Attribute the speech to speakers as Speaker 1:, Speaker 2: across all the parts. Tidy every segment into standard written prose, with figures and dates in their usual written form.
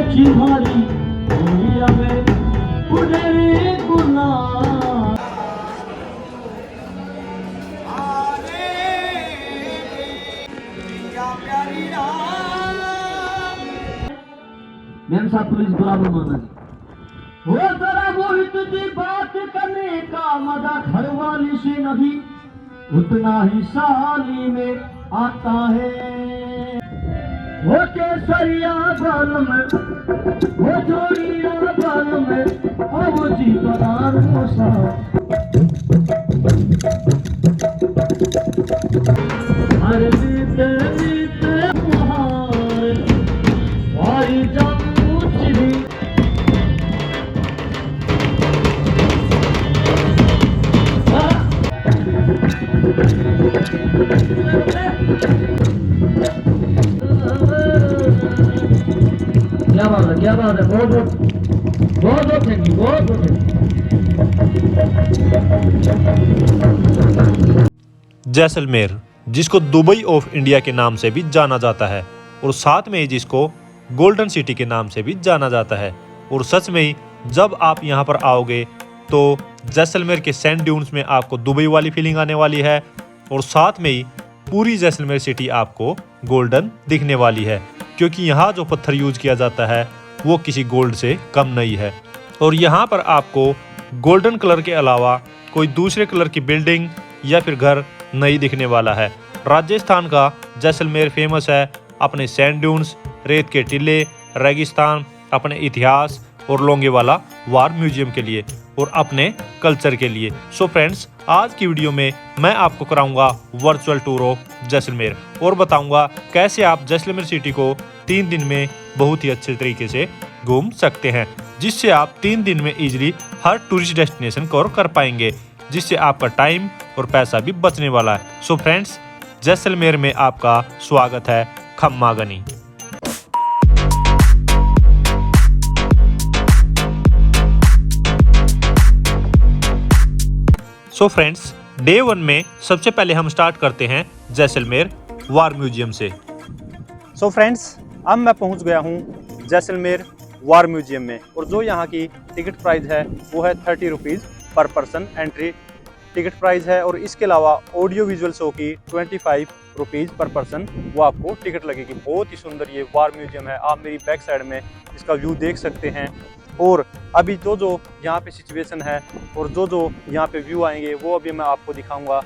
Speaker 1: चिहारी दुनिया में पुनेरी गुना मेरे साथ पुलिस बराबर माना जी। वो जरा मोहित जी बात करने का मजा घर वाली से नहीं उतना ही साली में आता है। वो केसरिया बाल में वो जोड़िया बाल में अब जी बदार सा हर बीते बीते बहार भाई जाऊं चिड़ी क्या बात है बहुत बहुत थैंक यू बहुत
Speaker 2: जैसलमेर, जिसको दुबई ऑफ इंडिया के नाम से भी जाना जाता है और साथ में ही जिसको गोल्डन सिटी के नाम से भी जाना जाता है। और सच में ही जब आप यहाँ पर आओगे तो जैसलमेर के सैंड ड्यून्स में आपको दुबई वाली फीलिंग आने वाली है और साथ में ही पूरी जैसलमेर सिटी आपको गोल्डन दिखने वाली है, क्योंकि यहाँ जो पत्थर यूज किया जाता है वो किसी गोल्ड से कम नहीं है। और यहाँ पर आपको गोल्डन कलर के अलावा कोई दूसरे कलर की बिल्डिंग या फिर घर नहीं दिखने वाला है। राजस्थान का जैसलमेर फेमस है अपने सैंड ड्यून्स, रेत के टीले, रेगिस्तान, अपने इतिहास और लोंगेवाला वार म्यूजियम के लिए और अपने कल्चर के लिए। सो फ्रेंड्स, आज की वीडियो में मैं आपको कराऊंगा वर्चुअल टूर ऑफ जैसलमेर और बताऊंगा कैसे आप जैसलमेर सिटी को 3 दिन में बहुत ही अच्छे तरीके से घूम सकते हैं, जिससे आप 3 दिन में इजीली हर टूरिस्ट डेस्टिनेशन कवर कर पाएंगे, जिससे आपका टाइम और पैसा भी बचने वाला है। सो फ्रेंड्स, जैसलमेर में आपका स्वागत है खम्मागनी। सो फ्रेंड्स, डे 1 में सबसे पहले हम स्टार्ट करते हैं जैसलमेर वार म्यूजियम से।
Speaker 3: सो फ्रेंड्स, अब मैं पहुंच गया हूं जैसलमेर वार म्यूजियम में और जो यहां की टिकट प्राइस है वो है 30 रुपीज़ पर पर्सन एंट्री टिकट प्राइस है। और इसके अलावा ऑडियो विजुअल शो की 25 रुपीज़ पर पर्सन वो आपको टिकट लगेगी। बहुत ही सुंदर ये वार म्यूजियम है। आप मेरी बैक साइड में इसका व्यू देख सकते हैं। और अभी जो यहाँ पे सिचुएशन है और जो यहाँ पे व्यू आएंगे वो अभी मैं आपको दिखाऊंगा।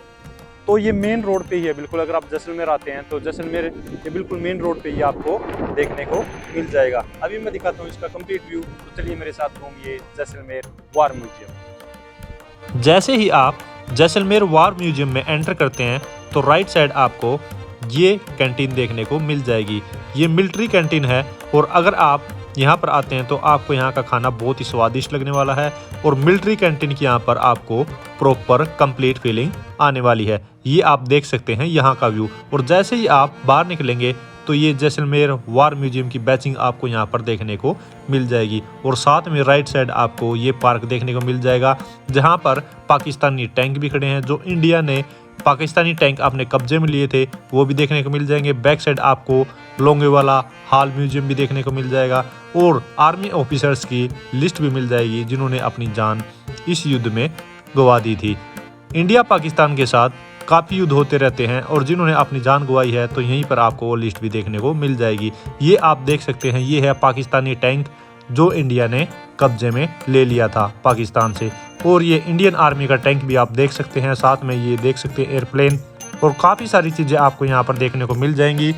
Speaker 3: तो ये मेन रोड पे ही है बिल्कुल। अगर आप जैसलमेर आते हैं तो जैसलमेर ये बिल्कुल मेन रोड पे ही आपको देखने को मिल जाएगा। अभी मैं दिखाता हूँ इसका कंप्लीट व्यू। तो चलिए मेरे साथ घूमिए जैसलमेर वार म्यूजियम।
Speaker 2: जैसे ही आप जैसलमेर वार म्यूजियम में एंटर करते हैं तो राइट साइड आपको ये कैंटीन देखने को मिल जाएगी। ये मिलिट्री कैंटीन है और अगर आप यहाँ पर आते हैं तो आपको यहाँ का खाना बहुत ही स्वादिष्ट लगने वाला है और मिलिट्री कैंटीन की यहाँ पर आपको प्रॉपर कंप्लीट फीलिंग आने वाली है। ये आप देख सकते हैं यहाँ का व्यू। और जैसे ही आप बाहर निकलेंगे तो ये जैसलमेर वार म्यूजियम की बैचिंग आपको यहाँ पर देखने को मिल जाएगी। और साथ में राइट साइड आपको ये पार्क देखने को मिल जाएगा, जहाँ पर पाकिस्तानी टैंक भी खड़े हैं। जो इंडिया ने पाकिस्तानी टैंक अपने कब्जे में लिए थे वो भी देखने को मिल जाएंगे। बैक साइड आपको लोंगेवाला हाल म्यूजियम भी देखने को मिल जाएगा और आर्मी ऑफिसर्स की लिस्ट भी मिल जाएगी जिन्होंने अपनी जान इस युद्ध में गंवा दी थी। इंडिया पाकिस्तान के साथ काफ़ी युद्ध होते रहते हैं और जिन्होंने अपनी जान गंवाई है तो यहीं पर आपको वो लिस्ट भी देखने को मिल जाएगी। ये आप देख सकते हैं, ये है पाकिस्तानी टैंक जो इंडिया ने कब्जे में ले लिया था पाकिस्तान से। और ये इंडियन आर्मी का टैंक भी आप देख सकते हैं। साथ में ये देख सकते हैं एयरप्लेन और काफ़ी सारी चीज़ें आपको यहाँ पर देखने को मिल जाएंगी।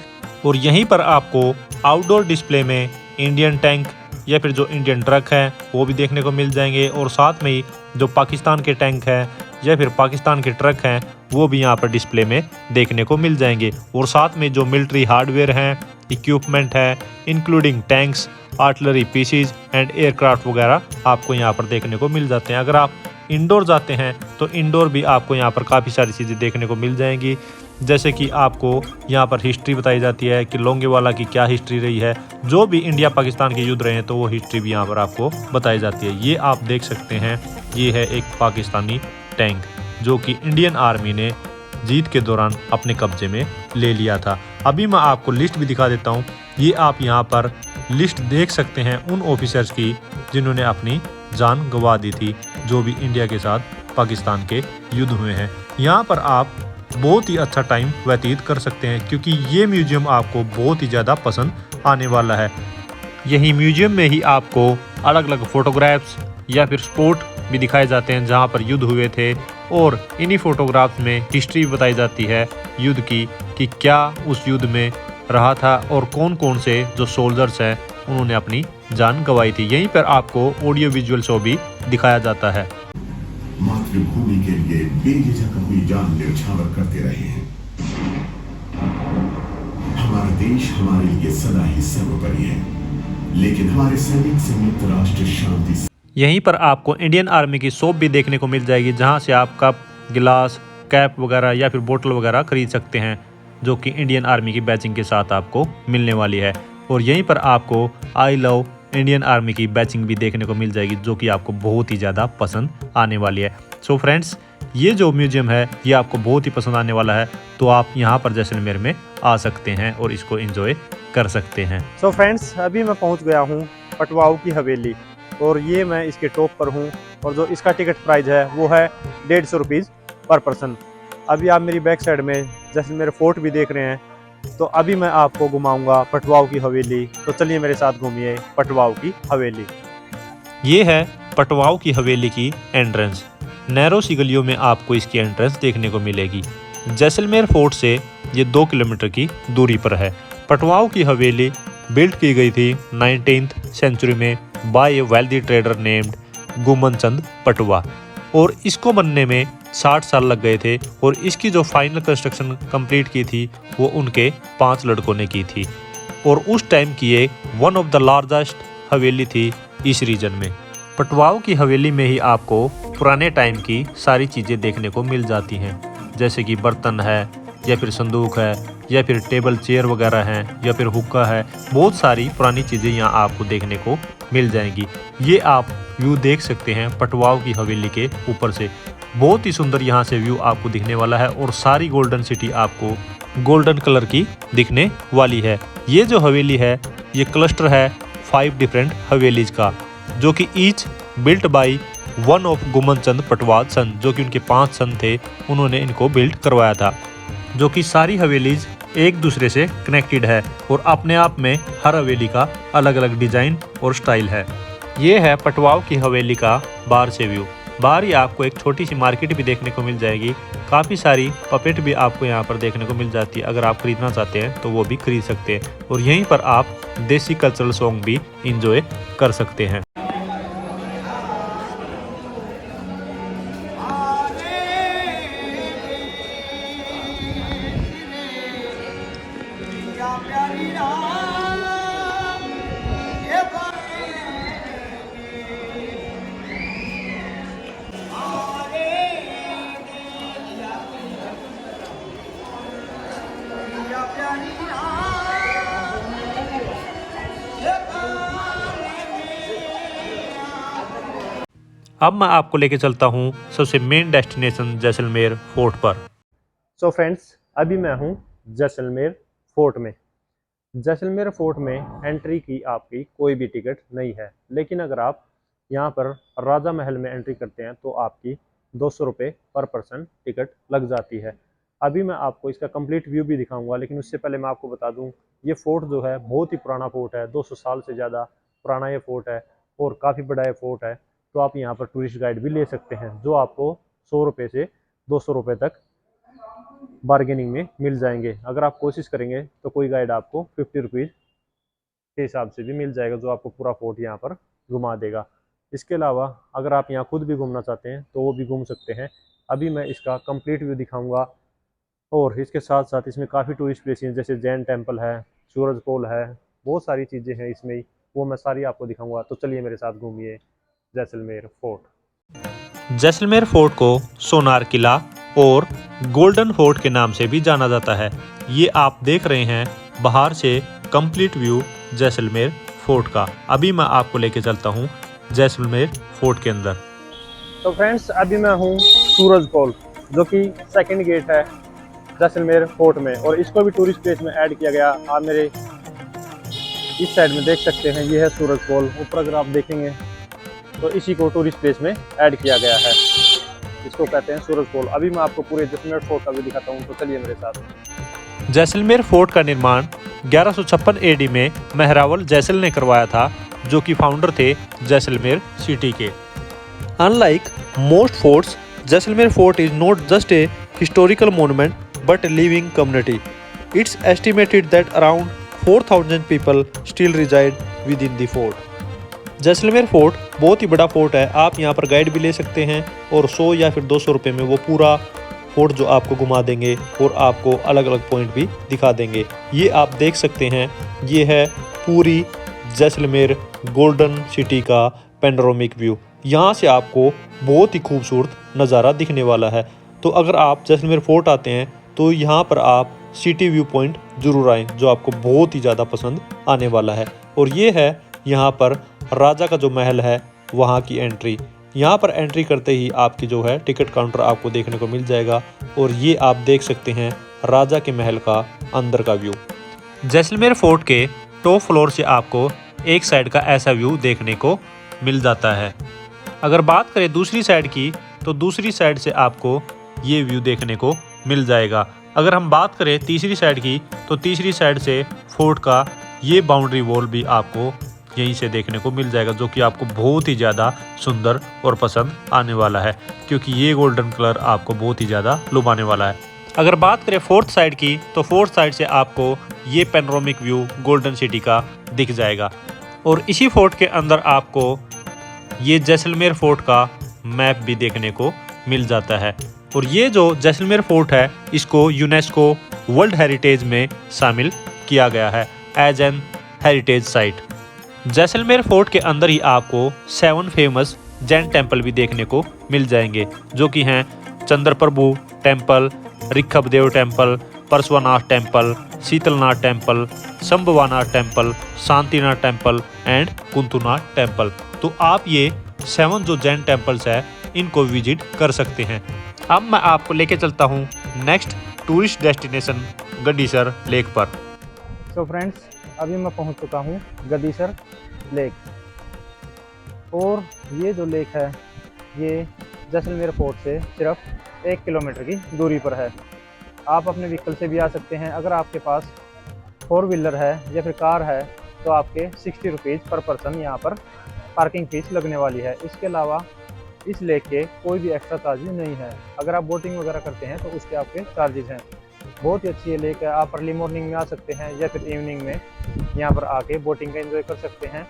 Speaker 2: और यहीं पर आपको आउटडोर डिस्प्ले में इंडियन टैंक या फिर जो इंडियन ट्रक है वो भी देखने को मिल जाएंगे। और साथ में ही जो पाकिस्तान के टैंक हैं या फिर पाकिस्तान के ट्रक हैं वो भी यहाँ पर डिस्प्ले में देखने को मिल जाएंगे। और साथ में जो मिलिट्री हार्डवेयर हैं, इक्विपमेंट है including tanks, artillery pieces and aircraft वगैरह आपको यहाँ पर देखने को मिल जाते हैं। अगर आप इंडोर जाते हैं तो इंडोर भी आपको यहाँ पर काफ़ी सारी चीज़ें देखने को मिल जाएंगी, जैसे कि आपको यहाँ पर हिस्ट्री बताई जाती है कि लोंगेवाला की क्या हिस्ट्री रही है। जो भी इंडिया पाकिस्तान के युद्ध रहे हैं तो वो हिस्ट्री भी यहाँ पर आपको बताई जाती है। ये आप देख सकते हैं, ये है एक पाकिस्तानी टैंक जो कि इंडियन आर्मी ने जीत के दौरान अपने कब्जे में ले लिया था। अभी मैं आपको लिस्ट भी दिखा देता हूँ। ये आप यहाँ पर लिस्ट देख सकते हैं उन ऑफिसर्स की जिन्होंने अपनी जान गंवा दी थी, जो भी इंडिया के साथ पाकिस्तान के युद्ध हुए हैं। यहाँ पर आप बहुत ही अच्छा टाइम व्यतीत कर सकते हैं, क्योंकि ये म्यूजियम आपको बहुत ही ज़्यादा पसंद आने वाला है। यही म्यूजियम में ही आपको अलग अलग फोटोग्राफ्स या फिर स्पॉट भी दिखाए जाते हैं जहाँ पर युद्ध हुए थे, और इन्हीं फोटोग्राफ्स में हिस्ट्री बताई जाती है युद्ध की, कि क्या उस युद्ध में रहा था और कौन कौन से जो सोल्जर्स हैं उन्होंने अपनी जान गंवाई थी। यहीं पर आपको ऑडियो विजुअल शो भी दिखाया जाता है।
Speaker 4: मातृभूमि के लिए बेझिझक अपनी जान न्यौछावर करते रहे हैं। हमारा देश हमारे लिए सदा ही सर्वोपरि है, लेकिन हमारे सैनिक संयुक्त राष्ट्र शांति।
Speaker 2: यहीं पर आपको इंडियन आर्मी की शॉप भी देखने को मिल जाएगी, जहां से आप कप, गिलास, कैप वगैरह या फिर बोतल वगैरह खरीद सकते हैं, जो कि इंडियन आर्मी की बैचिंग के साथ आपको मिलने वाली है। और यहीं पर आपको आई लव इंडियन आर्मी की बैचिंग भी देखने को मिल जाएगी, जो कि आपको बहुत ही ज़्यादा पसंद आने वाली है। सो फ्रेंड्स, ये जो म्यूजियम है ये आपको बहुत ही पसंद आने वाला है, तो आप यहाँ पर जैसलमेर में आ सकते हैं और इसको एंजॉय कर सकते हैं।
Speaker 3: सो फ्रेंड्स, अभी मैं पहुँच गया हूँ पटवाऊ की हवेली, और ये मैं इसके टॉप पर हूँ, और जो इसका टिकट प्राइस है वो है 150 रुपीज़ पर पर्सन। अभी आप मेरी बैक साइड में जैसलमेर फोर्ट भी देख रहे हैं, तो अभी मैं आपको घुमाऊंगा पटवाऊ की हवेली। तो चलिए मेरे साथ घूमिए पटवाऊ की हवेली।
Speaker 2: ये है पटवाऊ की हवेली की एंट्रेंस। नैरो सी गलियों में आपको इसकी एंट्रेंस देखने को मिलेगी। जैसलमेर फोर्ट से ये 2 किलोमीटर की दूरी पर है। पटवाऊ की हवेली बिल्ड की गई थी 19th सेंचुरी में by a wealthy trader named Guman Chand Patwa, और इसको बनने में 60 साल लग गए थे, और इसकी जो फाइनल कंस्ट्रक्शन कंप्लीट की थी वो उनके 5 लड़कों ने की थी, और उस टाइम की ये वन ऑफ द लार्जेस्ट हवेली थी इस रीजन में। पटवाऊ की हवेली में ही आपको पुराने टाइम की सारी चीज़ें देखने को मिल जाती हैं, जैसे कि बर्तन है या फिर संदूक है या फिर टेबल चेयर वगैरह हैं या फिर हुक्का है। बहुत सारी पुरानी चीज़ें यहाँ आपको देखने को मिल जाएंगी। ये आप व्यू देख सकते हैं पटवाऊ की हवेली के ऊपर से। बहुत ही सुंदर यहाँ से व्यू आपको दिखने वाला है, और सारी गोल्डन सिटी आपको गोल्डन कलर की दिखने वाली है। ये जो हवेली है ये क्लस्टर है 5 डिफरेंट हवेलीज का, जो कि each built by one of Guman Chand Patwal son, जो कि उनके 5 सन थे, उन्होंने इनको बिल्ड करवाया था। जो कि सारी हवेलीज एक दूसरे से कनेक्टेड है, और अपने आप में हर हवेली का अलग अलग डिज़ाइन और स्टाइल है। ये है पटवाऊ की हवेली का बाहर से व्यू। बाहर ही आपको एक छोटी सी मार्केट भी देखने को मिल जाएगी। काफ़ी सारी पपेट भी आपको यहाँ पर देखने को मिल जाती है। अगर आप खरीदना चाहते हैं तो वो भी खरीद सकते हैं, और यहीं पर आप देसी कल्चरल सॉन्ग भी इंजॉय कर सकते हैं। अब मैं आपको लेके चलता हूँ सबसे मेन डेस्टिनेशन जैसलमेर फोर्ट पर।
Speaker 3: सो फ्रेंड्स, अभी मैं हूँ जैसलमेर फोर्ट में। जैसलमेर फोर्ट में एंट्री की आपकी कोई भी टिकट नहीं है, लेकिन अगर आप यहाँ पर राजा महल में एंट्री करते हैं तो आपकी 200 रुपये पर पर्सन टिकट लग जाती है। अभी मैं आपको इसका कंप्लीट व्यू भी दिखाऊंगा, लेकिन उससे पहले मैं आपको बता दूं, ये फोर्ट जो है बहुत ही पुराना फोर्ट है। 200 साल से ज़्यादा पुराना ये फोर्ट है, और काफ़ी बड़ा ये फोर्ट है। तो आप यहाँ पर टूरिस्ट गाइड भी ले सकते हैं, जो आपको 100 रुपये से 200 रुपये तक बार्गेनिंग में मिल जाएंगे। अगर आप कोशिश करेंगे तो कोई गाइड आपको 50 रुपीज़ के हिसाब से भी मिल जाएगा, जो आपको पूरा फोर्ट यहाँ पर घुमा देगा। इसके अलावा अगर आप यहाँ खुद भी घूमना चाहते हैं तो वो भी घूम सकते हैं। अभी मैं इसका कंप्लीट व्यू दिखाऊंगा, और इसके साथ साथ इसमें काफ़ी टूरिस्ट प्लेस हैं, जैसे जैन टेम्पल है, सूरज पोल है, बहुत सारी चीज़ें हैं इसमें, वो मैं सारी आपको दिखाऊंगा। तो चलिए मेरे साथ घूमिए जैसलमेर फोर्ट।
Speaker 2: जैसलमेर फोर्ट को सोनार किला और गोल्डन फोर्ट के नाम से भी जाना जाता है। ये आप देख रहे हैं बाहर से कंप्लीट व्यू जैसलमेर फोर्ट का। अभी मैं आपको लेके चलता हूँ जैसलमेर फोर्ट के अंदर।
Speaker 3: तो फ्रेंड्स, अभी मैं हूँ सूरज पोल, जो कि सेकंड गेट है जैसलमेर फोर्ट में, और इसको भी टूरिस्ट प्लेस में ऐड किया गया। आप मेरे इस साइड में देख सकते हैं ये है सूरज पोल। ऊपर अगर आप देखेंगे तो इसी को टूरिस्ट प्लेस में ऐड किया गया है, इसको कहते हैं सूरज पोल। अभी मैं आपको पूरे जैसलमेर फोर्ट का भी दिखाता हूँ, तो चलिए मेरे साथ।
Speaker 2: जैसलमेर फोर्ट का निर्माण 1156 एडी में मेहरावल जैसल ने करवाया था, जो कि फाउंडर थे जैसलमेर सिटी के। Unlike most forts, Jaisalmer fort is not just a historical monument but a living community. It's estimated that around 4,000 people still reside within the fort. Jaisalmer fort बहुत ही बड़ा फोर्ट है। आप यहाँ पर गाइड भी ले सकते हैं और 100 या फिर 200 रुपये में वो पूरा फोर्ट जो आपको घुमा देंगे और आपको अलग अलग पॉइंट भी दिखा देंगे। ये आप देख सकते हैं, ये है पूरी जैसलमेर गोल्डन सिटी का पेनोरामिक व्यू। यहाँ से आपको बहुत ही खूबसूरत नज़ारा दिखने वाला है। तो अगर आप जैसलमेर फोर्ट आते हैं तो यहाँ पर आप सिटी व्यू पॉइंट ज़रूर आएँ, जो आपको बहुत ही ज़्यादा पसंद आने वाला है। और ये है यहाँ पर राजा का जो महल है वहाँ की एंट्री। यहाँ पर एंट्री करते ही आपकी जो है टिकट काउंटर आपको देखने को मिल जाएगा और ये आप देख सकते हैं राजा के महल का अंदर का व्यू। जैसलमेर फोर्ट के टॉप फ्लोर से आपको एक साइड का ऐसा व्यू देखने को मिल जाता है। अगर बात करें दूसरी साइड की, तो दूसरी साइड से आपको ये व्यू देखने को मिल जाएगा। अगर हम बात करें तीसरी साइड की, तो तीसरी साइड से फोर्ट का ये बाउंड्री वॉल भी आपको यहीं से देखने को मिल जाएगा, जो कि आपको बहुत ही ज़्यादा सुंदर और पसंद आने वाला है, क्योंकि ये गोल्डन कलर आपको बहुत ही ज़्यादा लुभाने वाला है। अगर बात करें फोर्थ साइड की, तो फोर्थ साइड से आपको ये पेनोरामिक व्यू गोल्डन सिटी का दिख जाएगा। और इसी फोर्ट के अंदर आपको ये जैसलमेर फोर्ट का मैप भी देखने को मिल जाता है। और ये जो जैसलमेर फोर्ट है, इसको यूनेस्को वर्ल्ड हेरिटेज में शामिल किया गया है as an heritage site. Jaisalmer fort के अंदर ही आपको 7 फेमस जैन टेम्पल भी देखने को मिल जाएंगे, जो कि हैं Chandraprabhu temple, Rishabhdev temple, Parshunath temple, Shitalnath temple, Shambhavanath temple, Shantinath temple and Kunthunath temple. तो आप ये 7 जो जैन टेम्पल्स है इनको विजिट कर सकते हैं। अब मैं आपको लेके चलता हूँ next tourist destination Gadisar lake पर।
Speaker 3: सो फ्रेंड्स, अभी मैं पहुंच चुका हूं गडीसर लेक। और ये जो लेक है ये जैसलमेर फोर्ट से सिर्फ 1 किलोमीटर की दूरी पर है। आप अपने व्हीकल से भी आ सकते हैं। अगर आपके पास 4 व्हीलर है या फिर कार है तो आपके 60 रुपीज़ पर पर्सन यहाँ पर पार्किंग फीस लगने वाली है। इसके अलावा इस लेक के कोई भी एक्स्ट्रा चार्जेज नहीं है। अगर आप बोटिंग वगैरह करते हैं तो उसके आपके चार्जेज हैं। बहुत ही अच्छी ये लेक है। आप अर्ली मॉर्निंग में आ सकते हैं या फिर इवनिंग में यहाँ पर आके बोटिंग का एंजॉय कर सकते हैं,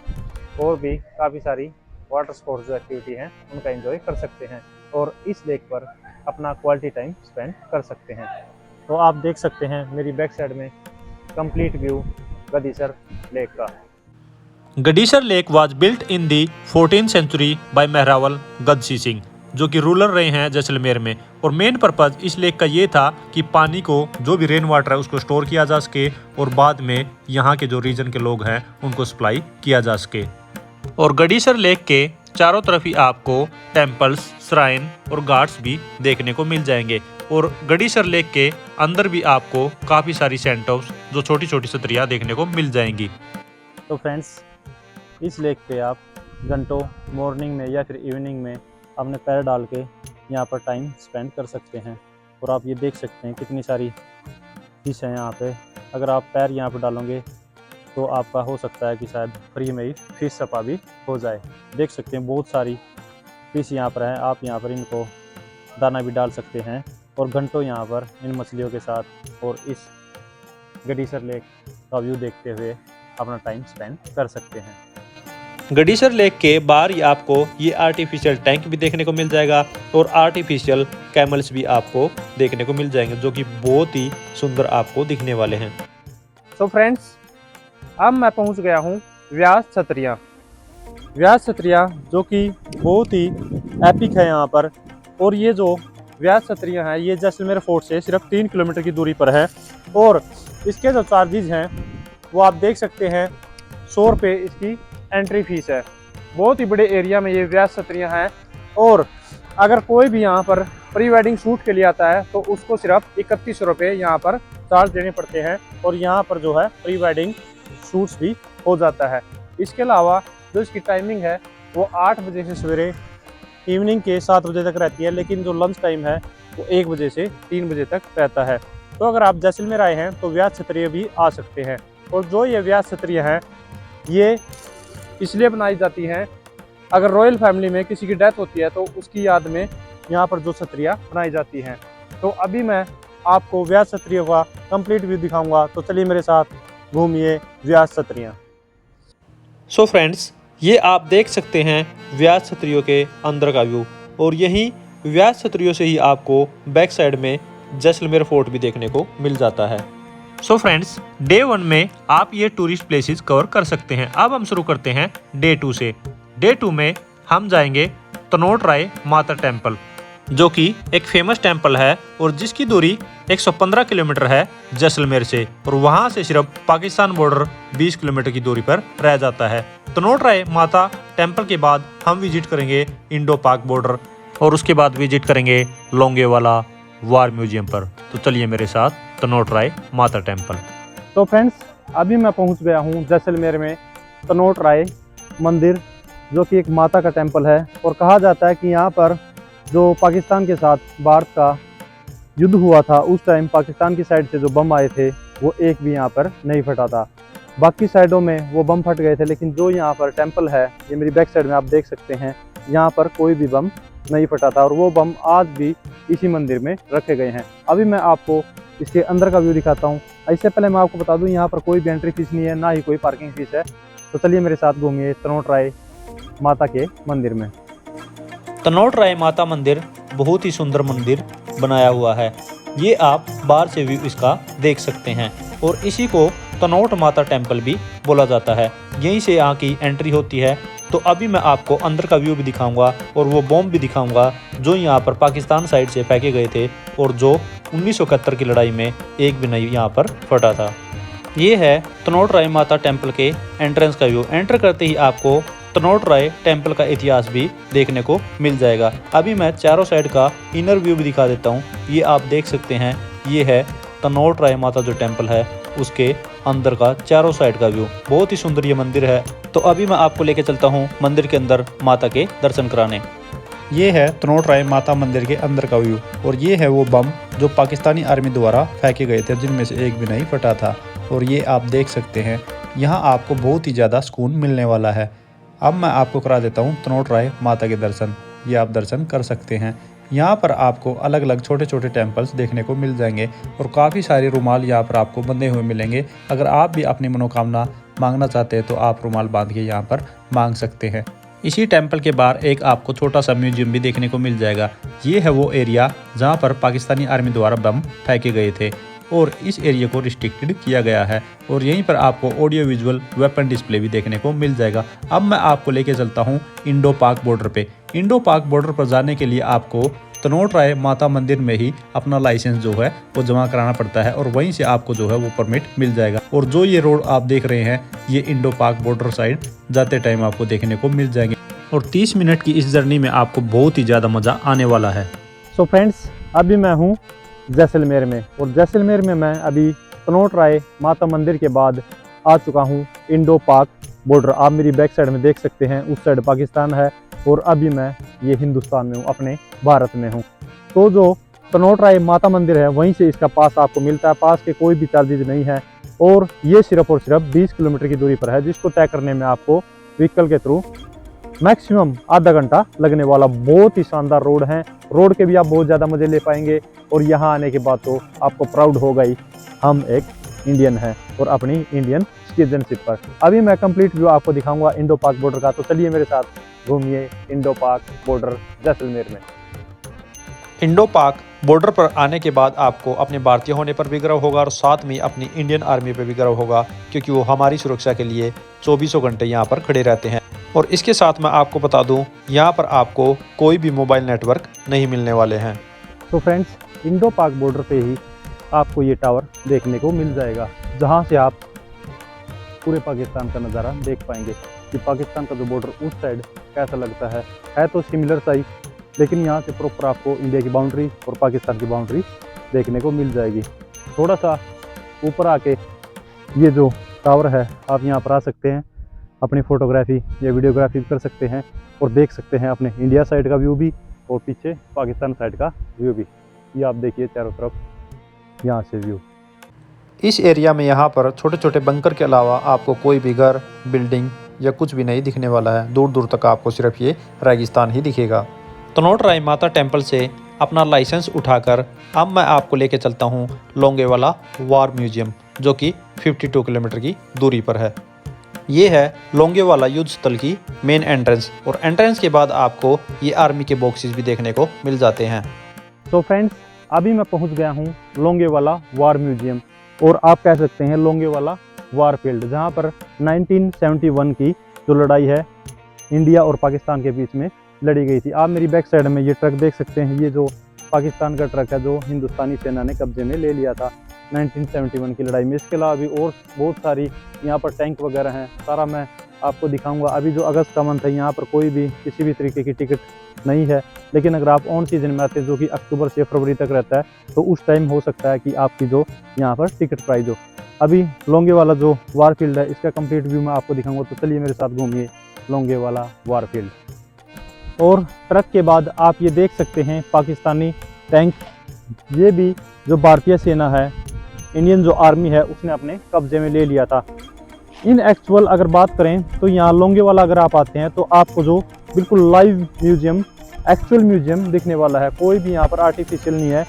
Speaker 3: और भी काफ़ी सारी वाटर स्पोर्ट्स जो एक्टिविटी हैं उनका एंजॉय कर सकते हैं, और इस लेक पर अपना क्वालिटी टाइम स्पेंड कर सकते हैं। तो आप देख सकते हैं मेरी बैक साइड में कंप्लीट व्यू गडीसर लेक का।
Speaker 2: Gadisar lake was built in the 14th century by Maharawal Gajsi Singh, जो कि रूलर रहे हैं जैसलमेर में। और मेन पर्पज़ इस लेक का ये था कि पानी को, जो भी रेन वाटर है उसको स्टोर किया जा सके और बाद में यहाँ के जो रीजन के लोग हैं उनको सप्लाई किया जा सके। और गडीसर लेक के चारों तरफ ही आपको टेम्पल्स, श्राइन और घाट्स भी देखने को मिल जाएंगे। और गडीसर लेक के अंदर भी आपको काफ़ी सारी सेंटोस, जो छोटी छोटी सत्रियाँ देखने को मिल जाएंगी।
Speaker 3: तो फ्रेंड्स, इस लेक पे आप घंटों मॉर्निंग में या फिर इवनिंग में अपने पैर डाल के यहाँ पर टाइम स्पेंड कर सकते हैं। और आप ये देख सकते हैं कितनी सारी फिश हैं यहाँ पे। अगर आप पैर यहाँ पर डालोगे तो आपका हो सकता है कि शायद फ्री में ही फिश सपा भी हो जाए। देख सकते हैं बहुत सारी फिश यहाँ पर है। आप यहाँ पर इनको दाना भी डाल सकते हैं और घंटों यहाँ पर इन मछलियों के साथ और इस गडीसर लेक का व्यू देखते हुए अपना टाइम स्पेंड कर सकते हैं।
Speaker 2: गडीसर लेक के बाहर ही आपको ये आर्टिफिशियल टैंक भी देखने को मिल जाएगा और आर्टिफिशियल कैमल्स भी आपको देखने को मिल जाएंगे, जो कि बहुत ही सुंदर आपको दिखने वाले हैं।
Speaker 3: तो फ्रेंड्स, अब मैं पहुंच गया हूं व्यास छतरियाँ। व्यास छतरियाँ जो कि बहुत ही एपिक है यहाँ पर। और ये जो व्यास छतरियाँ हैं ये जैसलमेर फोर्ट से सिर्फ 3 किलोमीटर की दूरी पर है। और इसके जो चार्जेज हैं वो आप देख सकते हैं, 100 रुपये इसकी एंट्री फीस है। बहुत ही बड़े एरिया में ये व्यास छतरियाँ हैं। और अगर कोई भी यहाँ पर प्री वेडिंग शूट के लिए आता है तो उसको सिर्फ 31 रुपये यहाँ पर चार्ज देने पड़ते हैं। और यहाँ पर जो है प्री वेडिंग शूट्स भी हो जाता है। इसके अलावा जो इसकी टाइमिंग है वो 8 बजे से सवेरे इवनिंग के 7 बजे तक रहती है, लेकिन जो लंच टाइम है वो 1 बजे से 3 बजे तक रहता है। तो अगर आप जैसलमेर आए हैं तो व्यास क्षत्रिय भी आ सकते हैं। और जो ये व्यास क्षत्रिय हैं ये इसलिए बनाई जाती हैं, अगर रॉयल फैमिली में किसी की डेथ होती है तो उसकी याद में यहाँ पर जो छतरियाँ बनाई जाती हैं। तो अभी मैं आपको व्यास छतरियों का कंप्लीट व्यू दिखाऊंगा, तो चलिए मेरे साथ घूमिए व्यास छतरियाँ।
Speaker 2: सो फ्रेंड्स, ये आप देख सकते हैं व्यास छतरियों के अंदर का व्यू, और यहीं व्यास छतरियों से ही आपको बैक साइड में जैसलमेर फोर्ट भी देखने को मिल जाता है। सो फ्रेंड्स, डे 1 में आप ये टूरिस्ट प्लेसेस कवर कर सकते हैं। अब हम शुरू करते हैं डे 2 से। डे 2 में हम जाएंगे तनोट राय माता टेम्पल, जो कि एक फेमस टेम्पल है और जिसकी दूरी 115 किलोमीटर है जैसलमेर से, और वहां से सिर्फ पाकिस्तान बॉर्डर 20 किलोमीटर की दूरी पर रह जाता है। तनोट राय माता टेम्पल के बाद हम विजिट करेंगे इंडो पाक बॉर्डर, और उसके बाद विजिट करेंगे लोंगेवाला वार म्यूजियम पर। तो चलिए मेरे साथ तनोट राय माता टेम्पल।
Speaker 3: तो फ्रेंड्स, अभी मैं पहुंच गया हूं जैसलमेर में तनोट राय मंदिर, जो कि एक माता का टेम्पल है। और कहा जाता है कि यहाँ पर जो पाकिस्तान के साथ भारत का युद्ध हुआ था उस टाइम पाकिस्तान की साइड से जो बम आए थे वो एक भी यहाँ पर नहीं फटा था। बाकी साइडों में वो बम फट गए थे, लेकिन जो यहाँ पर टेम्पल है, ये मेरी बैक साइड में आप देख सकते हैं, यहाँ पर कोई भी बम नहीं फटा था, और वो बम आज भी इसी मंदिर में रखे गए हैं। अभी मैं आपको इसके अंदर का व्यू दिखाता हूँ। इससे पहले मैं आपको बता दूँ, यहाँ पर कोई भी एंट्री फीस नहीं है, ना ही कोई पार्किंग फीस है। तो चलिए मेरे साथ घूमिए तनोट राय माता के मंदिर में।
Speaker 2: तनोट राय माता मंदिर बहुत ही सुंदर मंदिर बनाया हुआ है। ये आप बाहर से व्यू इसका देख सकते हैं, और इसी को तनोट माता टेम्पल भी बोला जाता है। यहीं से यहाँ की एंट्री होती है। तो अभी मैं आपको अंदर का व्यू भी दिखाऊंगा और वो बॉम्ब भी दिखाऊंगा जो यहाँ पर पाकिस्तान साइड से फेंके गए थे, और जो 1971 की लड़ाई में एक भी नहीं यहाँ पर फटा था। ये है तनोट राय माता टेम्पल के एंट्रेंस का व्यू। एंटर करते ही आपको तनोट राय टेम्पल का इतिहास भी देखने को मिल जाएगा। अभी मैं चारों साइड का इनर व्यू भी दिखा देता हूँ। ये आप देख सकते हैं, ये है तनोट राय माता जो टेम्पल है उसके अंदर का चारों साइड का व्यू। बहुत ही सुंदर ये मंदिर है। तो अभी मैं आपको लेके चलता हूँ मंदिर के अंदर माता के दर्शन कराने।
Speaker 3: ये है तनोट राय माता मंदिर के अंदर का व्यू, और ये है वो बम जो पाकिस्तानी आर्मी द्वारा फेंके गए थे, जिनमें से एक भी नहीं फटा था। और ये आप देख सकते हैं, यहाँ आपको बहुत ही ज़्यादा सुकून मिलने वाला है। अब मैं आपको करा देता हूँ तनोट राय माता के दर्शन। ये आप दर्शन कर सकते हैं। यहाँ पर आपको अलग अलग छोटे छोटे टेम्पल्स देखने को मिल जाएंगे, और काफ़ी सारे रुमाल यहाँ पर आपको बंधे हुए मिलेंगे। अगर आप भी अपनी मनोकामना मांगना चाहते हैं तो आप रुमाल बांध के यहाँ पर मांग सकते हैं। इसी टेम्पल के बाहर एक आपको छोटा सा म्यूजियम भी देखने को मिल जाएगा। ये है वो एरिया जहाँ पर पाकिस्तानी आर्मी द्वारा बम फेंके गए थे, और इस एरिया को रिस्ट्रिक्टेड किया गया है। और यहीं पर आपको ऑडियो विजुअल वेपन डिस्प्ले भी देखने को मिल जाएगा। अब मैं आपको लेके चलता हूँ इंडो पाक बॉर्डर पे। इंडो पाक बॉर्डर पर जाने के लिए आपको तनोट राय माता मंदिर में ही अपना लाइसेंस जो है वो जमा कराना पड़ता है, और वहीं से आपको जो है वो परमिट मिल जाएगा। और जो ये रोड आप देख रहे हैं, ये इंडो पाक बॉर्डर साइड जाते टाइम आपको देखने को मिल जाएंगे, और 30 मिनट की इस जर्नी में आपको बहुत ही ज़्यादा मज़ा आने वाला है। सो फ्रेंड्स, अभी मैं हूँ जैसलमेर में, और जैसलमेर में मैं अभी तनोट राय माता मंदिर के बाद आ चुका हूँ इंडो पाक बॉर्डर। आप मेरी बैक साइड में देख सकते हैं, उस साइड पाकिस्तान है और अभी मैं ये हिंदुस्तान में हूँ, अपने भारत में हूँ। तो जो तनोट राय माता मंदिर है वहीं से इसका पास आपको मिलता है। पास के कोई भी चार्जेज नहीं है, और ये सिर्फ और सिर्फ 20 किलोमीटर की दूरी पर है, जिसको तय करने में आपको व्हीकल के थ्रू मैक्सिमम आधा घंटा लगने वाला। बहुत ही शानदार रोड है, रोड के भी आप बहुत ज़्यादा मज़े ले पाएंगे। और यहाँ आने के बाद तो आपको प्राउड होगा ही, हम एक इंडियन हैं और अपनी इंडियन सिटीजनशिप पर। अभी मैं कंप्लीट व्यू आपको दिखाऊंगा इंडो पाक बॉर्डर का। तो चलिए मेरे साथ घूमिए इंडो पाक बॉर्डर जैसलमेर में।
Speaker 2: इंडो पाक बॉर्डर पर आने के बाद आपको अपने भारतीय होने पर भी गर्व होगा, और साथ में अपनी इंडियन आर्मी पर भी गर्व होगा, क्योंकि वो हमारी सुरक्षा के लिए 24 घंटे यहाँ पर खड़े रहते हैं। और इसके साथ मैं आपको बता दूं, यहाँ पर आपको कोई भी मोबाइल नेटवर्क नहीं मिलने वाले हैं।
Speaker 3: तो फ्रेंड्स, इंडो पाक बॉर्डर पे ही आपको ये टावर देखने को मिल जाएगा, जहाँ से आप पूरे पाकिस्तान का नज़ारा देख पाएंगे कि पाकिस्तान का जो बॉर्डर उस साइड कैसा लगता है तो सिमिलर साइज, लेकिन यहाँ से प्रॉपर आपको इंडिया की बाउंड्री और पाकिस्तान की बाउंड्री देखने को मिल जाएगी। थोड़ा सा ऊपर आके ये जो टावर है, आप यहाँ पर आ सकते हैं, अपनी फ़ोटोग्राफी या वीडियोग्राफी कर सकते हैं और देख सकते हैं अपने इंडिया साइड का व्यू भी और पीछे पाकिस्तान साइड का व्यू भी। ये आप देखिए चारों तरफ यहाँ से व्यू।
Speaker 2: इस एरिया में यहाँ पर छोटे छोटे बंकर के अलावा आपको कोई भी घर, बिल्डिंग या कुछ भी नहीं दिखने वाला है। दूर दूर तक आपको सिर्फ ये रेगिस्तान ही दिखेगा। तनोट राय माता टेम्पल से अपना लाइसेंस उठाकर अब मैं आपको लेके चलता हूँ लोंगेवाला वार म्यूजियम, जो कि 52 किलोमीटर की दूरी पर है। ये है लोंगेवाला युद्ध स्थल की मेन एंट्रेंस, और एंट्रेंस के बाद आपको ये आर्मी के बॉक्सेस भी देखने को मिल जाते हैं।
Speaker 3: तो फ्रेंड्स, अभी मैं पहुंच गया हूं लोंगेवाला वार म्यूजियम, और आप कह सकते हैं लोंगेवाला वार फील्ड, जहां पर 1971 की जो लड़ाई है इंडिया और पाकिस्तान के बीच में लड़ी गई थी। आप मेरी बैक साइड में ये ट्रक देख सकते हैं, ये जो पाकिस्तान का ट्रक है जो हिंदुस्तानी सेना ने कब्जे में ले लिया था 1971 की लड़ाई में। इसके अलावा भी और बहुत सारी यहाँ पर टैंक वगैरह हैं, सारा मैं आपको दिखाऊंगा। अभी जो अगस्त का मंथ है, यहाँ पर कोई भी किसी भी तरीके की टिकट नहीं है, लेकिन अगर आप ऑन सीजन में आते हैं जो कि अक्टूबर से फरवरी तक रहता है, तो उस टाइम हो सकता है कि आपकी जो यहाँ पर टिकट प्राइस हो। अभी लोंगेवाला जो वार फील्ड है, इसका कंप्लीट व्यू मैं आपको दिखाऊंगा, तो चलिए मेरे साथ घूमिए लोंगेवाला वार फील्ड। और ट्रक के बाद आप ये देख सकते हैं पाकिस्तानी टैंक, ये भी जो भारतीय सेना है, इंडियन जो आर्मी है, उसने अपने कब्जे में ले लिया था। इन एक्चुअल अगर बात करें तो यहाँ लोंगेवाला अगर आप आते हैं तो आपको जो बिल्कुल लाइव म्यूजियम, एक्चुअल म्यूजियम दिखने वाला है। कोई भी यहाँ पर आर्टिफिशियल नहीं है,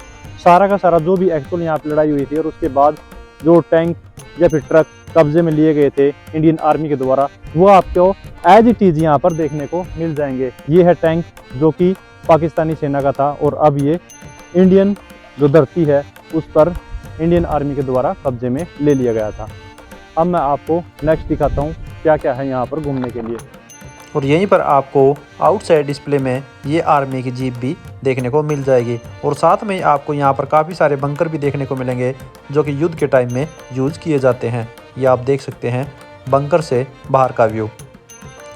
Speaker 3: सारा का सारा जो भी एक्चुअल यहाँ पर लड़ाई हुई थी और उसके बाद जो टैंक या फिर ट्रक कब्जे में लिए गए थे इंडियन आर्मी के द्वारा, वो आपको एज इट इज यहाँ पर देखने को मिल जाएंगे। ये है टैंक जो कि पाकिस्तानी सेना का था, और अब ये इंडियन जो धरती है उस पर इंडियन आर्मी के द्वारा कब्जे में ले लिया गया था। अब मैं आपको नेक्स्ट दिखाता हूँ क्या क्या है यहाँ पर घूमने के लिए।
Speaker 2: और यहीं पर आपको आउटसाइड डिस्प्ले में ये आर्मी की जीप भी देखने को मिल जाएगी, और साथ में आपको यहाँ पर काफ़ी सारे बंकर भी देखने को मिलेंगे जो कि युद्ध के टाइम में यूज़ किए जाते हैं। ये आप देख सकते हैं बंकर से बाहर का व्यू।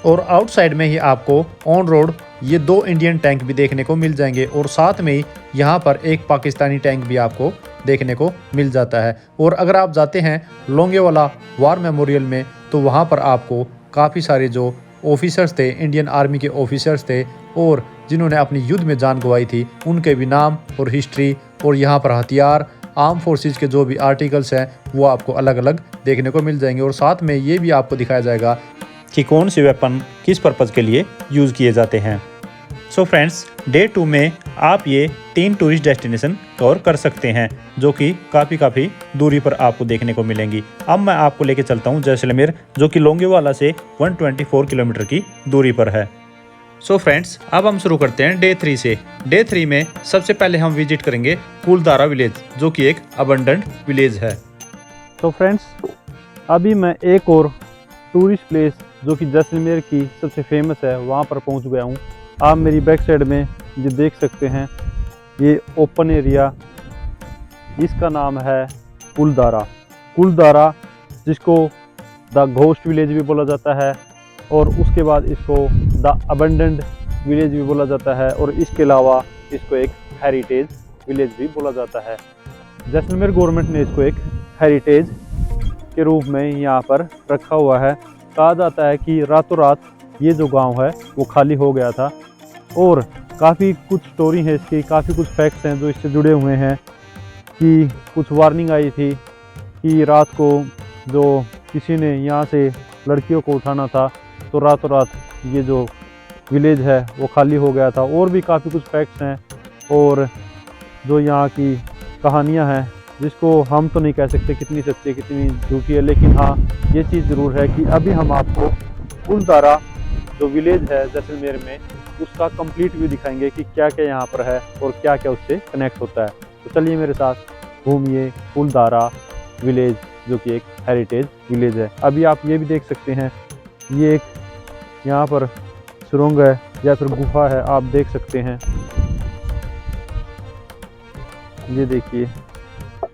Speaker 2: और आउटसाइड में ही आपको ऑन रोड ये 2 इंडियन टैंक भी देखने को मिल जाएंगे, और साथ में ही यहाँ पर एक पाकिस्तानी टैंक भी आपको देखने को मिल जाता है। और अगर आप जाते हैं लोंगेवाला वार मेमोरियल में, तो वहाँ पर आपको काफ़ी सारे जो ऑफिसर्स थे, इंडियन आर्मी के ऑफिसर्स थे, और जिन्होंने अपनी युद्ध में जान गंवाई थी, उनके भी नाम और हिस्ट्री, और यहाँ पर हथियार, आर्म फोर्सेस के जो भी आर्टिकल्स हैं, वो आपको अलग अलग देखने को मिल जाएंगे। और साथ में ये भी आपको दिखाया जाएगा कि कौन से वेपन किस पर्पज़ के लिए यूज़ किए जाते हैं। सो फ्रेंड्स, डे 2 में आप ये 3 टूरिस्ट डेस्टिनेशन कवर कर सकते हैं, जो कि काफ़ी दूरी पर आपको देखने को मिलेंगी। अब मैं आपको लेके चलता हूँ जैसलमेर, जो कि लोंगेवाला से 124 किलोमीटर की दूरी पर है। सो फ्रेंड्स, अब हम शुरू करते हैं डे 3 से। डे 3 में सबसे पहले हम विजिट करेंगे कुलदारा विलेज, जो कि एक अबंडेंट विलेज है।
Speaker 3: तो फ्रेंड्स, अभी मैं एक और टूरिस्ट प्लेस जो कि जैसलमेर की सबसे फेमस है, वहाँ पर पहुँच गया हूँ। आप मेरी बैक साइड में ये देख सकते हैं, ये ओपन एरिया, इसका नाम है कुलदारा। कुलदारा, जिसको द घोस्ट विलेज भी बोला जाता है, और उसके बाद इसको द अबंडेंट विलेज भी बोला जाता है, और इसके अलावा इसको एक हेरिटेज विलेज भी बोला जाता है। जैसलमेर गवर्नमेंट ने इसको एक हेरिटेज के रूप में यहाँ पर रखा हुआ है। कहा जाता है कि रातों रात ये जो गांव है वो खाली हो गया था, और काफ़ी कुछ स्टोरी है इसकी, काफ़ी कुछ फैक्ट्स हैं जो इससे जुड़े हुए हैं। कि कुछ वार्निंग आई थी कि रात को जो किसी ने यहाँ से लड़कियों को उठाना था, तो रातों रात ये जो विलेज है वो खाली हो गया था। और भी काफ़ी कुछ फैक्ट्स हैं और जो यहाँ की कहानियाँ हैं, जिसको हम तो नहीं कह सकते कितनी सच्ची है कितनी झूठी है, लेकिन हाँ ये चीज़ ज़रूर है कि अभी हम आपको कुलदारा जो विलेज है जैसलमेर में, उसका कंप्लीट व्यू दिखाएंगे कि क्या क्या यहाँ पर है और क्या क्या उससे कनेक्ट होता है। तो चलिए मेरे साथ घूमिए कुलदारा विलेज, जो कि एक हेरिटेज विलेज है। अभी आप ये भी देख सकते हैं, ये एक यहाँ पर सुरंग है या फिर गुफा है, आप देख सकते हैं। ये देखिए,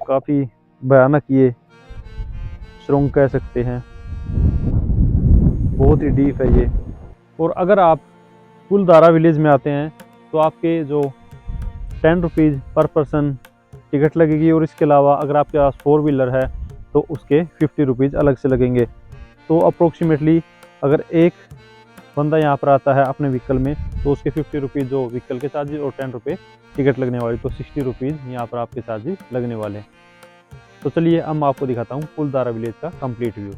Speaker 3: काफ़ी भयानक ये सुरंग कह सकते हैं, बहुत ही डीप है ये। और अगर आप कुलदारा विलेज में आते हैं तो आपके जो 10 रुपीज़ पर पर्सन टिकट लगेगी, और इसके अलावा अगर आपके पास 4 व्हीलर है तो उसके 50 रुपीज़ अलग से लगेंगे। तो अप्रोक्सीमेटली अगर एक बंदा यहाँ पर आता है अपने व्हीकल में तो उसके 50 रुपीज़ जो व्हीकल के चार्जेस और 10 रुपये टिकट लगने वाली, तो 60 रुपीज़ यहाँ पर आपके चार्जेस लगने वाले हैं। तो चलिए अब मैं आपको दिखाता हूँ कुलदारा विलेज का कंप्लीट व्यू।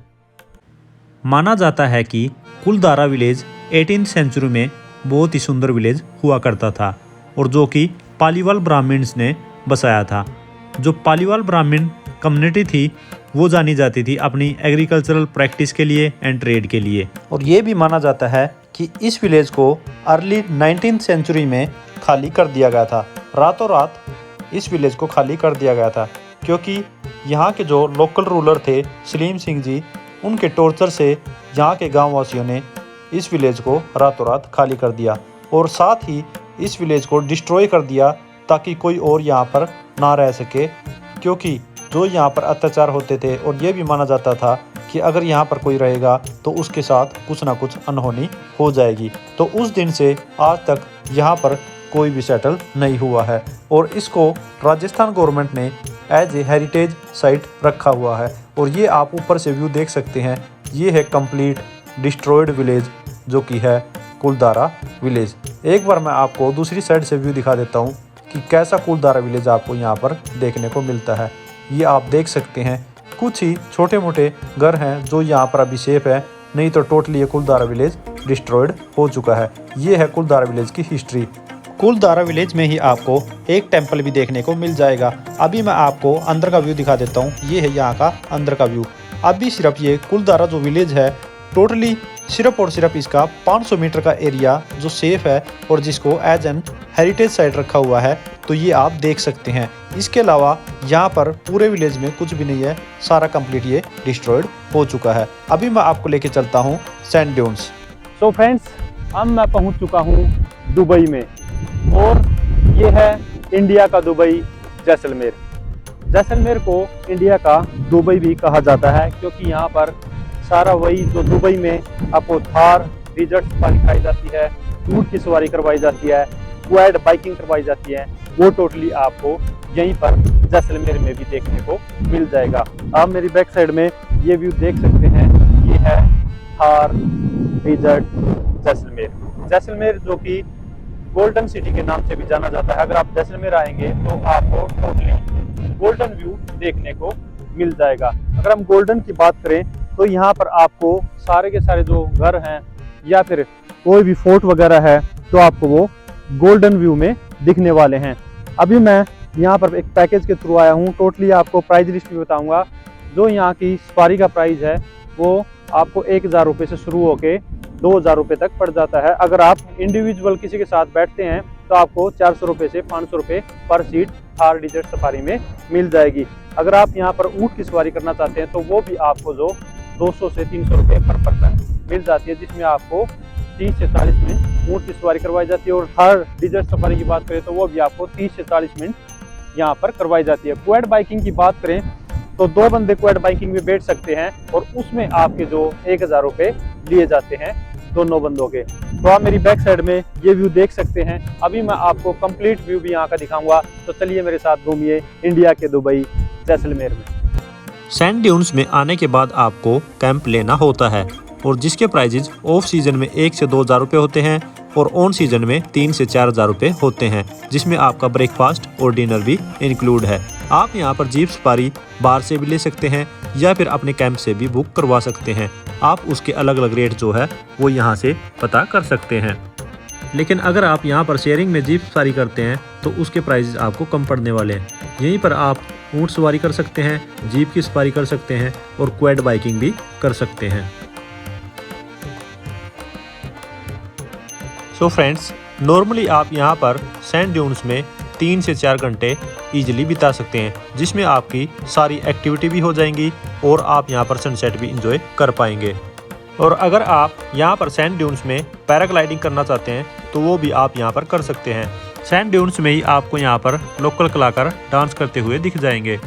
Speaker 2: माना जाता है कि कुलदारा विलेज 18वीं सेंचुरी में बहुत ही सुंदर विलेज हुआ करता था और जो कि पालीवाल ब्राह्मण्स ने बसाया था। जो पालीवाल ब्राह्मण कम्युनिटी थी वो जानी जाती थी अपनी एग्रीकल्चरल प्रैक्टिस के लिए एंड ट्रेड के लिए। और ये भी माना जाता है कि इस विलेज को अर्ली 19वीं सेंचुरी में खाली कर दिया गया था। रातों रात इस विलेज को खाली कर दिया गया था क्योंकि यहाँ के जो लोकल रूलर थे सलीम सिंह जी, उनके टॉर्चर से यहाँ के गाँव वासियों ने इस विलेज को रातों रात खाली कर दिया और साथ ही इस विलेज को डिस्ट्रॉय कर दिया ताकि कोई और यहाँ पर ना रह सके, क्योंकि जो यहाँ पर अत्याचार होते थे और ये भी माना जाता था कि अगर यहाँ पर कोई रहेगा तो उसके साथ कुछ ना कुछ अनहोनी हो जाएगी। तो उस दिन से आज तक यहाँ पर कोई भी सेटल नहीं हुआ है और इसको राजस्थान गवर्नमेंट ने एज ए हेरिटेज साइट रखा हुआ है। और ये आप ऊपर से व्यू देख सकते हैं, ये है कंप्लीट डिस्ट्रॉयड विलेज जो कि है कुलदारा विलेज। एक बार मैं आपको दूसरी साइड से व्यू दिखा देता हूँ कि कैसा कुलदारा विलेज आपको यहाँ पर देखने को मिलता है। ये आप देख सकते हैं कुछ ही छोटे मोटे घर हैं जो यहाँ पर अभी सेफ है, नहीं तो टोटली ये कुलदारा विलेज डिस्ट्रॉयड हो चुका है। ये है कुलदारा विलेज की हिस्ट्री। कुलदारा विलेज में ही आपको एक टेंपल भी देखने को मिल जाएगा। अभी मैं आपको अंदर का व्यू दिखा देता हूँ। ये है यहाँ का अंदर का व्यू। अभी सिर्फ ये कुलदारा जो विलेज है टोटली सिर्फ और सिर्फ इसका 500 मीटर का एरिया जो सेफ है और जिसको एज एन हेरिटेज साइट रखा हुआ है, तो ये आप देख सकते हैं। इसके अलावा यहाँ पर पूरे विलेज में कुछ भी नहीं है, सारा कंप्लीट ये डिस्ट्रॉयड हो चुका है। अभी मैं आपको लेके चलता हूँ सैंड ड्यून्स।
Speaker 3: सो फ्रेंड्स, अब मैं पहुँच चुका हूँ दुबई में और ये है इंडिया का दुबई, जैसलमेर। जैसलमेर को इंडिया का दुबई भी कहा जाता है क्योंकि यहाँ पर सारा वही जो दुबई में आपको थार रिजर्ट सफारी कराई जाती है, ऊंट की सवारी करवाई जाती है, क्वाड बाइकिंग करवाई जाती है, वो टोटली आपको यहीं पर जैसलमेर में भी देखने को मिल जाएगा। आप मेरी बैक साइड में ये व्यू देख सकते हैं, ये है थार रिजर्ट जैसलमेर। जैसलमेर जो कि गोल्डन सिटी के नाम से भी जाना जाता है। अगर आप जैसलमेर आएंगे तो आपको टोटली गोल्डन व्यू देखने को मिल जाएगा। अगर हम गोल्डन की बात करें तो यहाँ पर आपको सारे के सारे जो घर हैं या फिर कोई भी फोर्ट वगैरह है तो आपको वो गोल्डन व्यू में दिखने वाले हैं। अभी मैं यहाँ पर एक पैकेज के थ्रू आया हूँ। टोटली आपको प्राइस लिस्ट भी बताऊँगा। जो यहाँ की सफारी का प्राइस है वो आपको 1000 रुपये से शुरू होके 2000 रुपये तक पड़ जाता है। अगर आप इंडिविजुअल किसी के साथ बैठते हैं तो आपको 400 रुपये से 500 रुपये पर सीट थार डिजर्ट सफारी में मिल जाएगी। अगर आप यहाँ पर ऊँट की सवारी करना चाहते हैं तो वो भी आपको जो 200 से 300 रुपये पर पर्सन मिल जाती है, जिसमें आपको 30 से 40 मिनट ऊँट की सवारी करवाई जाती है। और थार डिजर्ट सफारी की बात करें तो वो भी आपको 30 से 40 मिनट यहाँ पर करवाई जाती है। क्वाड बाइकिंग की बात करें तो 2 बंदे क्वाड बाइकिंग में बैठ सकते हैं और उसमें आपके जो 1000 रुपये लिए जाते हैं दोनों बंदों के। तो आप मेरी बैक साइड में ये व्यू देख सकते हैं। अभी मैं आपको कंप्लीट व्यू भी यहाँ का दिखाऊंगा, तो चलिए मेरे साथ घूमिए इंडिया के दुबई जैसलमेर में।
Speaker 2: सैंड ड्यून्स में आने के बाद आपको कैंप लेना होता है और जिसके प्राइजेज ऑफ सीजन में 1 से 2000 रुपये होते हैं और ऑन सीजन में 3 से 4000 रुपये होते हैं, जिसमें आपका ब्रेकफास्ट और डिनर भी इंक्लूड है। आप यहाँ पर जीप सफारी बाहर से भी ले सकते हैं या फिर अपने कैंप से भी बुक करवा सकते हैं। आप उसके अलग अलग रेट जो है वो यहाँ से पता कर सकते हैं। लेकिन अगर आप यहाँ पर शेयरिंग में जीप सवारी करते हैं तो उसके प्राइजेज आपको कम पड़ने वाले हैं। यहीं पर आप ऊँट सवारी कर सकते हैं, जीप की सवारी कर सकते हैं और क्वाड बाइकिंग भी कर सकते हैं। सो फ्रेंड्स, नॉर्मली आप यहाँ पर सैंड ड्यून्स में 3 से 4 घंटे ईजिली बिता सकते हैं, जिसमें आपकी सारी एक्टिविटी भी हो जाएंगी और आप यहाँ पर सनसेट भी इंजॉय कर पाएंगे। और अगर आप यहाँ पर सैंड ड्यून्स में पैराग्लाइडिंग करना चाहते हैं तो वो भी आप यहाँ पर कर सकते हैं। सैंड ड्यून्स में ही आपको यहाँ पर लोकल कलाकार डांस करते हुए दिख जाएंगे।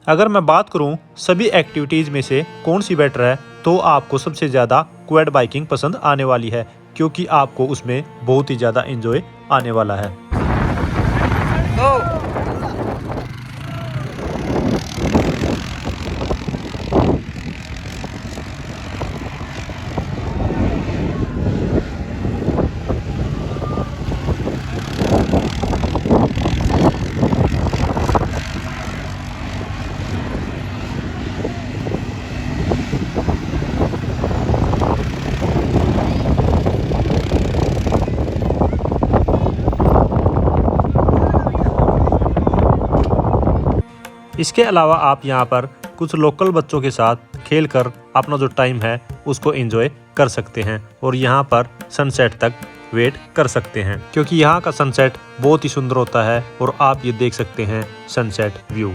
Speaker 2: अगर मैं बात करूं सभी एक्टिविटीज़ में से कौन सी बेटर है, तो आपको सबसे ज़्यादा क्वाड बाइकिंग पसंद आने वाली है, क्योंकि आपको उसमें बहुत ही ज़्यादा एंजॉय आने वाला है। इसके अलावा आप यहाँ पर कुछ लोकल बच्चों के साथ खेलकर अपना जो टाइम है उसको एंजॉय कर सकते हैं और यहाँ पर सनसेट तक वेट कर सकते हैं, क्योंकि यहाँ का सनसेट बहुत ही सुंदर होता है और आप ये देख सकते हैं सनसेट व्यू।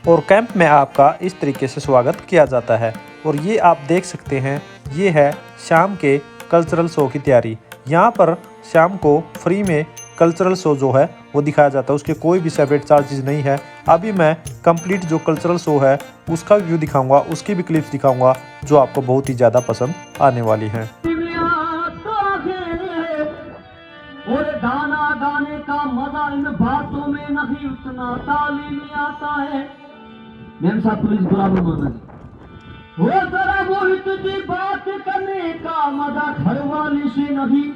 Speaker 2: और कैंप में आपका इस तरीके से स्वागत किया जाता है। और ये आप देख सकते हैं, ये है शाम के कल्चरल शो की तैयारी। यहाँ पर शाम को फ्री में कल्चरल शो जो है वो दिखाया जाता है, उसके कोई भी सेपरेट चार्जेस नहीं है। अभी मैं कंप्लीट जो कल्चरल शो है उसका व्यू दिखाऊंगा, उसकी भी क्लिप्स दिखाऊंगा जो आपको बहुत ही ज़्यादा पसंद आने वाली हैं।
Speaker 1: और गाना गाने का मजा इन बातों में नहीं, उतना ताली में आता है। मैम साहब पुलिस बुरा मत मानना जी। वो जरा वो तुझे बात करने का मजा घर वाली से नहीं,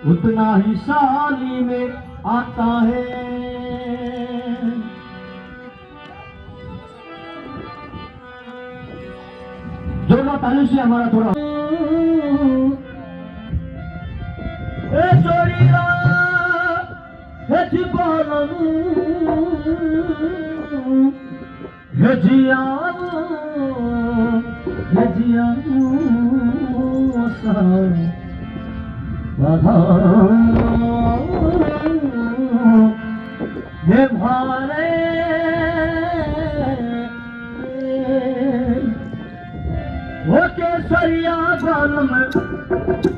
Speaker 1: उतना ही साली में आता है। जो लोग ताली से हमारा थोड़ा चोरीरा हे भारे वो केसरिया बाल में,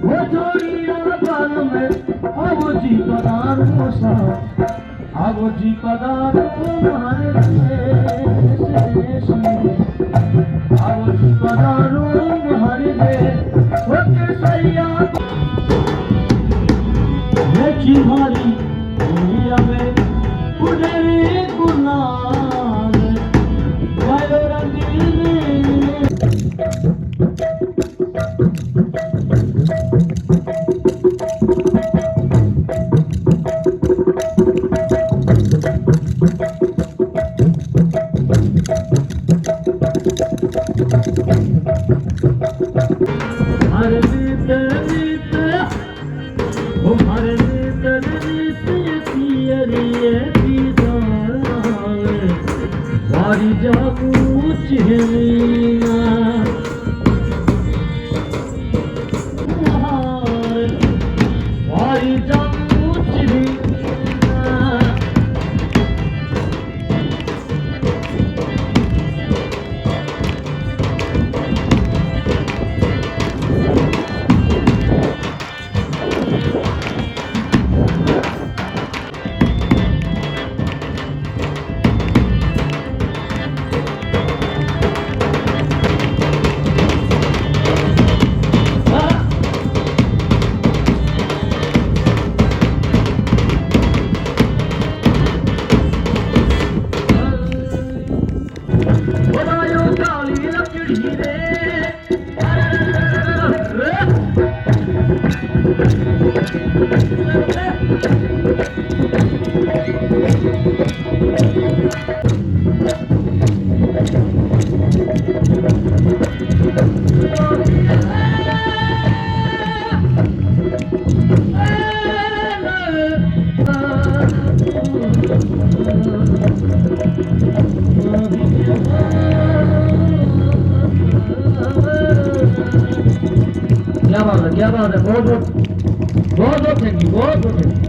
Speaker 1: वो चोरिया बाल में, अब जी पदारू सा, अब जी पदारू हमारे देश में, अब जी पदारू हमारे देश। वो केसरिया देखी हमारी दुनिया में उड़े गुलाल वायो रंगीन। हर रीत रीत ओ हर रीत रीत पियरिए दीदार वारी जागू चिहनिया वारी जागू चिहनिया। क्या बात है, बहुत बहुत थैंक यू, बहुत बहुत थैंक
Speaker 2: यू।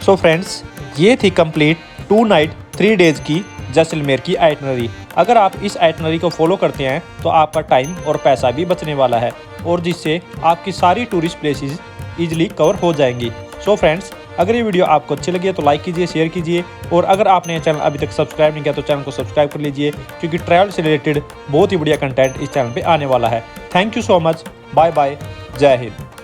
Speaker 2: सो फ्रेंड्स, ये थी कंप्लीट 2 नाइट 3 डेज की जैसलमेर की आइटनरी। अगर आप इस आइटनरी को फॉलो करते हैं तो आपका टाइम और पैसा भी बचने वाला है। और जिससे आपकी सारी टूरिस्ट प्लेसेस ईजिली कवर हो जाएंगी। सो फ्रेंड्स, अगर ये वीडियो आपको अच्छी लगी है तो लाइक कीजिए, शेयर कीजिए, और अगर आपने ये चैनल अभी तक सब्सक्राइब नहीं किया तो चैनल को सब्सक्राइब कर लीजिए, क्योंकि ट्रैवल से रिलेटेड बहुत ही बढ़िया कंटेंट इस चैनल पे आने वाला है। Thank you so much, bye bye, जय हिंद।